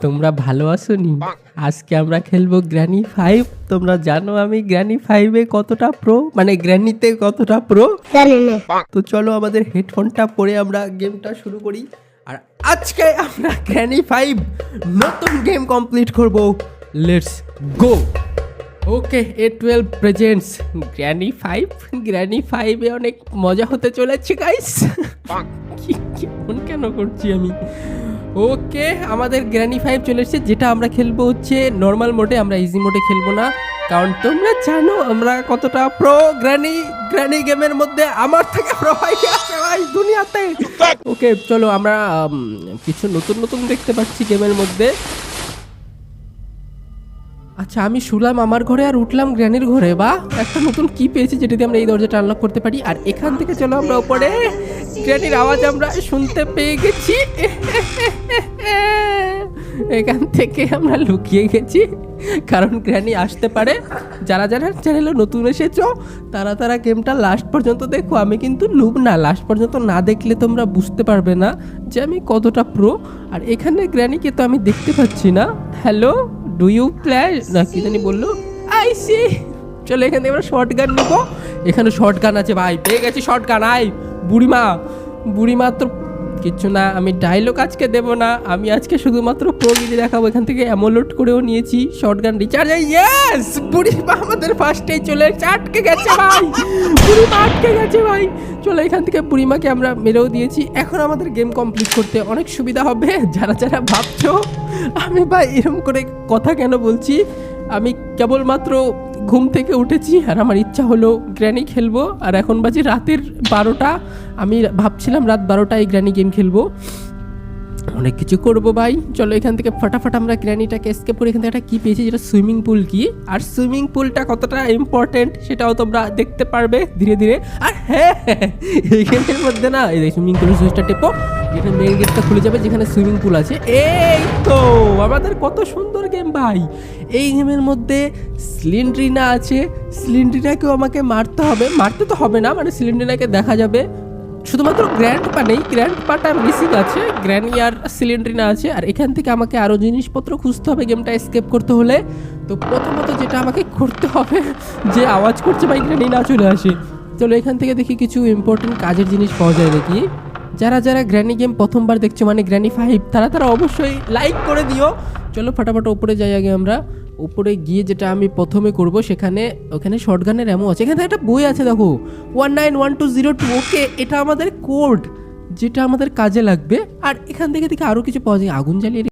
তোমরা ভালো আছোনি? আজকে আমরা খেলবো গ্র্যানি 5। তোমরা জানো আমি গ্র্যানি 5-এ কতটা প্রো, মানে গ্র্যানিতে কতটা প্রো জানি না। তো চলো আমাদের হেডফোনটা পরে আমরা গেমটা শুরু করি। আর আজকে আমরা গ্র্যানি 5 নতুন গেম কমপ্লিট করব। Let's go. Okay, A12 presents Granny 5। Granny 5-এ অনেক মজা হতে চলেছে গাইস। কেন করছি আমি? ওকে, আমাদের গ্র্যানি 5 চলে এসেছে। যেটা আমরা খেলবো হচ্ছে নর্মাল মোডে, আমরা ইজি মোডে খেলবো না, কারণ তোমরা জানো আমরা কতটা প্রো। গ্র্যানি গেমের মধ্যে আমার থেকে প্রো আছে ভাই দুনিয়াতে। ওকে চলো, আমরা কিছু নতুন নতুন দেখতে পাচ্ছি গেমের মধ্যে। আচ্ছা, আমি শুলাম আমার ঘরে আর উঠলাম গ্র্যানির ঘরে। বা একটা নতুন কি পেয়েছি যেটা দিয়ে আমরা এই দরজাটা আনলক করতে পারি। আর এখান থেকে চলো আমরা উপরে, গ্র্যানির আওয়াজ আমরা শুনতে পেয়ে গেছি। এখান থেকে আমরা লুকিয়ে গেছি, কারণ গ্র্যানি আসতে পারে। যারা যারা চ্যানেলে নতুন এসেছো তারা গেমটা লাস্ট পর্যন্ত দেখো। আমি কিন্তু নুব না, লাস্ট পর্যন্ত না দেখলে তোমরা বুঝতে পারবে না যে আমি কতটা প্রো। আর এখানে গ্র্যানিকে তো আমি দেখতে পাচ্ছি না। হ্যালো, ডু ইউ প্লে না কি জানি বললো, আই সি। চলো এখান থেকে আমরা শর্ট গান নেবো। এখানে শর্ট গান আছে ভাই, পেয়ে গেছি শর্ট গান। আই বুড়িমা তো কিচ্ছু না, আমি ডায়লগ আজকে দেবো না, আমি আজকে শুধুমাত্র প্রগিরি দেখাবো। এখান থেকে অ্যামোলোড করেও নিয়েছি শর্ট গান রিচার্জ। ইয়েস, বুড়িমা আমাদের ফার্স্টেই চলে আটকে গেছে ভাই। বুড়িমা আটকে গেছে ভাই। চলো এখান থেকে বুড়িমাকে আমরা মেরেও দিয়েছি। এখন আমাদের গেম কমপ্লিট করতে অনেক সুবিধা হবে। যারা যারা ভাবছো আমি ভাই এরকম করে কথা কেন বলছি, আমি কেবলমাত্র ঘুম থেকে উঠেছি আর আমার ইচ্ছা হলো গ্র্যানি খেলবো। আর এখন বাজে রাতের 12টা। আমি ভাবছিলাম রাত 12টায় গ্র্যানি গেম খেলবো, অনেক কিছু করবো ভাই। চলো এখান থেকে ফটাফট আমরা গ্র্যানিটাকে এসকেপ করে এখান থেকে একটা কী পেয়েছি, যেটা সুইমিং পুল কি। আর সুইমিং পুলটা কতটা ইম্পর্টেন্ট সেটাও তোমরা দেখতে পারবে ধীরে ধীরে। আর হ্যাঁ, এই গেমের মধ্যে না, এই সুইমিং পুলের সুইচটা টেপো, যেখানে মেন গেটটা খুলে যাবে, যেখানে সুইমিং পুল আছে। এই তো আমাদের কত সুন্দর গেম ভাই। এই গেমের মধ্যে সিলিন্ড্রিনা আছে, সিলিন্ড্রিনাকেও আমাকে মারতে হবে। মারতে তো হবে না, মানে সিলিন্ড্রিনাকে দেখা যাবে। শুধুমাত্র গ্র্যান্ড পা নেই, গ্র্যান্ড পাটা মিসিং আছে, গ্র্যানি আর সিলিন্ড্রিনা আছে। আর এখান থেকে আমাকে আরও জিনিসপত্র খুঁজতে হবে গেমটা এসকেপ করতে হলে। তো প্রথমত যেটা আমাকে করতে হবে, যে আওয়াজ করছে ভাই গ্র্যানি না চলে আসে। চলো এখান থেকে দেখি কিছু ইম্পর্টেন্ট কাজের জিনিস পাওয়া যায় দেখি। যারা যারা গ্র্যানি গেম প্রথমবার দেখছো, মানে গ্র্যানি 5, তারা অবশ্যই লাইক করে দিও। চলো ফটাফট উপরে যাই। আগে আমরা উপরে গিয়ে যেটা আমি প্রথমে করব, ওখানে শর্টগানের এমন আছে। এখানে একটা বই আছে দেখো, 191202। ওকে, এটা আমাদের কোড, যেটা আমাদের কাজে লাগবে। আর এখান থেকে আরও কিছু পাওয়া যায়। আগুন জ্বালিয়ে